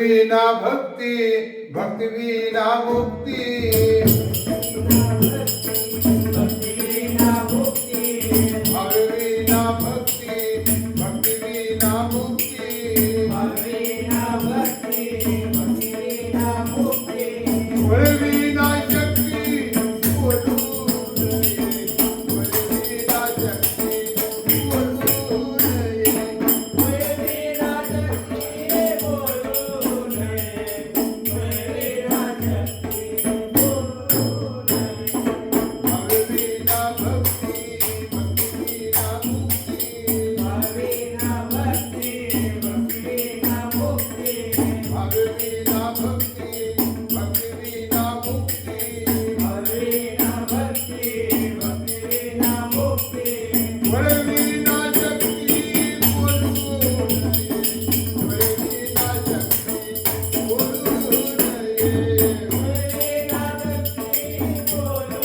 विना भक्ती, भक्ती विना मुक्ती. भक्ती विना मुक्ती, भाव विना भक्ती, भक्ती विना मुक्ती. भाव विना भक्ती, भक्ती विना मुक्ती. बळ विना शक्ती बोलू नये, बळ विना शक्ती बोलू नये. बळ विना शक्ती बोलू नये, बळ विना शक्ती बोलू नये. भाव विना भक्ती, भक्ती विना मुक्ती. भाव विना भक्ती, भक्ती विना मुक्ती. भाव विना भक्ती, भक्ती विना मुक्ती. भाव विना भक्ती, भक्ती विना मुक्ती. बळ विना शक्ती बोलू नये, बळ विना शक्ती बोलू नये. बळविना शक्ती बोलू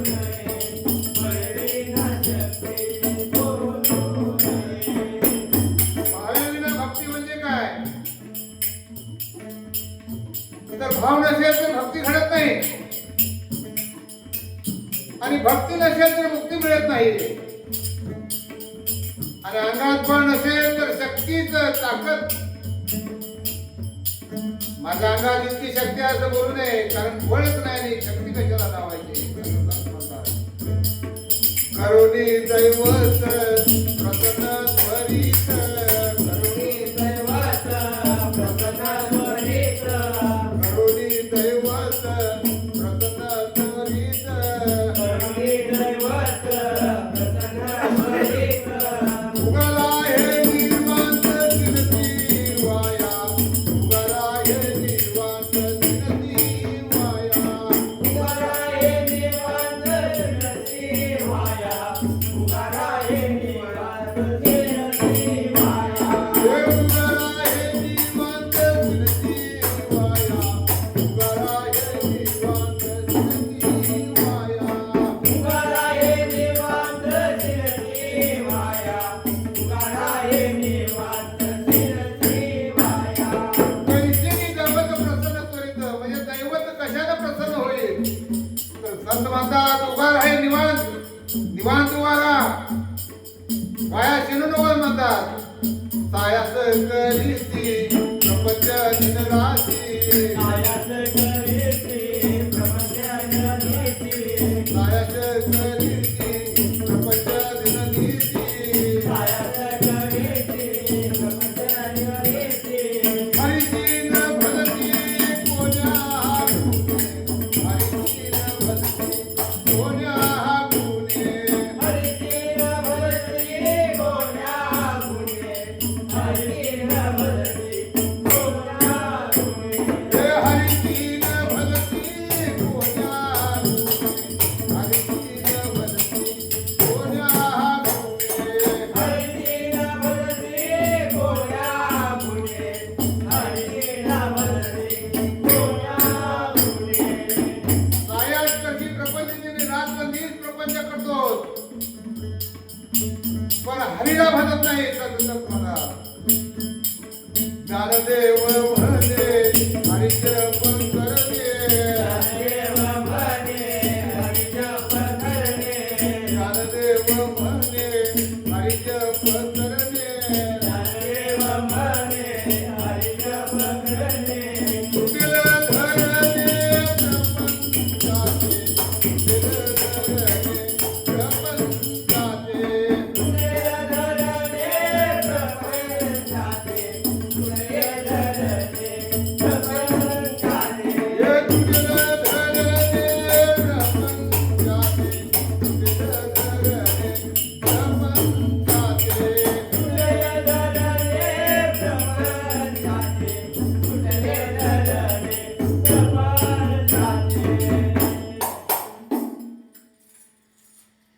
नये, बळविना शक्ती बोलू नये. भावाविना भक्ती म्हणजे काय? तर भाव नसेल तर भक्ती घडत नाही, आणि भक्ती नसेल तर मुक्ती मिळत नाही, आणि अंगात बळ नसेल तर शक्तीच ताकद. माझ्या अंगात इतकी शक्ती आहे असं बोलू नये, कारण बळच नाही आणि शक्ती कशाला लावायची असं संत म्हणतात. करुणी दैवत प्रसन्न त्वरित, करुणी दैवत प्रसन्न त्वरित, करुणी दैवत प्रसन्न त्वरित. करुणी दैवत प्रसन्न त्वरित. उगला हे निर्वांत दिनती वाया, उगला हे निर्वांत दिनती वाया. उगाराये निवांत दिनती वाया, उगाराये निवांत दिनती वाया. हे उगला हे निर्वांत दिनती वाया, उगला हे निर्वांत दिनती वाया. उगाराये निवांत दिनती वाया, उगाराये निवांत दिनती वाया. कैसिनी दैवत प्रसन्न त्वरित, म्हणजे दैवत कशाला प्रसन्न होईल? तर संत म्हणतात उभा राहे निवांत, निवांत उभा राहा, वाया शिनू नको म्हणतात. सायास करीती प्रपंच दिनराशी, सायास करीती प्रपंच दिनराशी, सायास करीती प्रपंच दिनराशी. सायास करीती प्रपंच दिनराशी. हरिची न भलती कोण्या गुणे, हरिची न भलती कोण्या गुणे. हरितीन भलती कोण्या गुणे, हरितीन भलती कोण्या गुणे. हे हरिची न भलती कोण्या गुणे, हरिची न भलती कोण्या गुणे. हरितीन भलती कोण्या गुणे, हरितीन भलती कोण्या गुणे. सायास कशी प्रपंच दिने रात दिवस प्रपंच करतो, पण हरीला भजत नाही. ज्ञानदेव